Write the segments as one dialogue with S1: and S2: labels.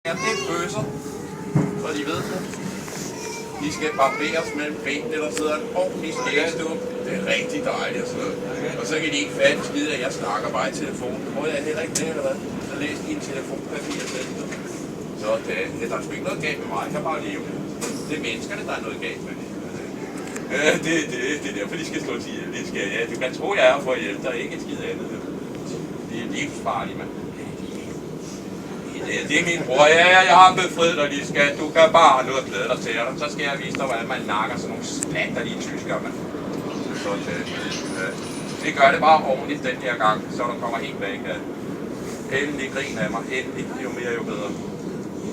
S1: Ja, det er bøsser, så de ved det. De skal barberes mellem benene, der sidder en ordentlig skægstub. Det er rigtig dejligt og sådan noget. Og så kan de ikke fatte skide, at jeg snakker bare i telefonen. Må jeg heller ikke det, eller hvad? Så læs din telefonpapir selv. Så der er sgu ikke noget galt med mig, jeg kan bare leve. Det er menneskerne, der er noget galt med. Det er derfor, de skal slå til ihjel. Ja, du kan tro, jeg er for at hjælpe dig, ikke et skid andet. Det er livsfarligt, mand. Det er min bror. Ja, jeg har befriet dig, de skal. Du kan bare have noget at glæde dig til. Så skal jeg vise dig, hvordan man nakker sådan nogle splatterlige tyskere, mand. Så det gør det bare ordentligt den her gang, så du kommer helt væk. Endelig grin af mig. Endelig. Jo mere, jo bedre.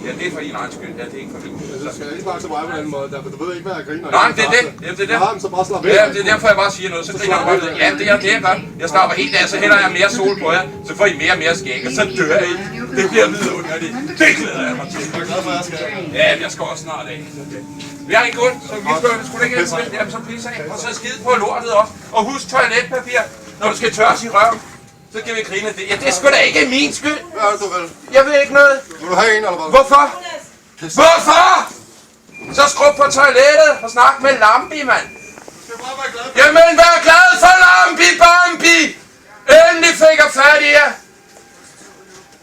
S1: Ja, det er for din egen skyld. Ja, det er ikke for min.
S2: Du skal ikke bare til mig på den måde, for du ved ikke, hvad jeg griner.
S1: Nej, det er det. Jamen, det er det.
S2: Så bare slap væk.
S1: Ja, det er derfor, jeg bare siger noget. Så griner du bare. Ja, det er det, jeg gør. Jeg slapper helt af, så hælder jeg mere sol på jer. Så får I mere og mere skæg, og så dør I. Det bliver vidunderligt. Det glæder jeg mig til.
S2: Jeg er glad for, at jeg skal.
S1: Ja, jeg skal også snart af. Vi har en guld, så vi skulle ikke ind. Jamen, så pisse af. Og så skide på lortet også. Og husk toiletpapir, når du skal tørres i røven. Så kan vi grine det. Ja, det er sgu da ikke min skyld.
S2: Ja, du vil.
S1: Jeg ved ikke noget.
S2: Vil du have en, eller hvad?
S1: Hvorfor? Hvorfor? Så skrub på toilettet og snak med Lambi, mand.
S2: Du skal bare være glad for.
S1: Jamen, vær glad for Lambi, Bambi. Endelig fik jeg fat i jer.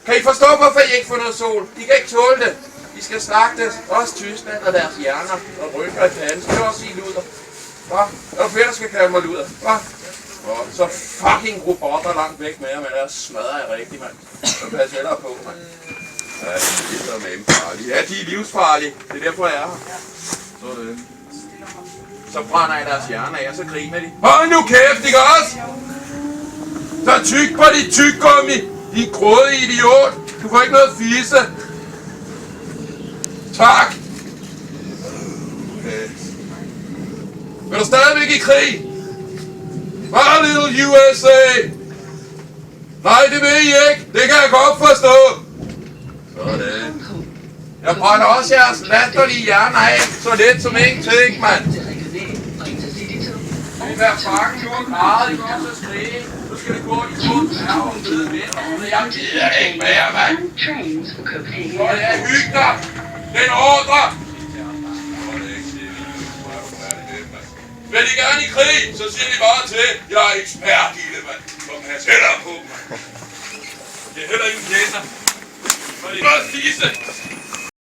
S1: Kan I forstå, hvorfor I ikke får noget sol? I kan ikke tåle det. I skal slagtes. Også Tyskland og deres hjerner og rykker i panden. Skal du også sige luder? Hva? Er du flere, der skal kalde mig luder? Hva? Så fucking robotter langt væk med jer, men ellers smadrer jeg rigtigt, mand. Så pas hellere på, mand. Ja, det er med farlige. Ja, de er livsfarlige. Det er derfor, jeg er her. Så er det. Så brænder jeg deres hjerne af, og så griner de. Hold nu kæft, ikke også? Så tyk på dit tyggegummi. Din grådige idiot. Du får ikke noget fisse. Tak. Okay. Men du er stadigvæk i krig? Bare little USA! Nej, det vil I ikke. Det kan jeg godt forstå. Sådan. Jeg brænder også jeres latterlige hjerner af, så let som ingenting, mand. Vi er fangen, du har grædet, I går så skrige. Nu skal det gå i god færge, ved vinter. Jeg gider det ikke mere, mand. Så jeg hygge dig. Den ordre. Vil I gerne i krig, så siger de bare til, jeg er ekspert i det, mand. Så pas heller på, mand. Det er heller ingen tjener. Så er det bare fise.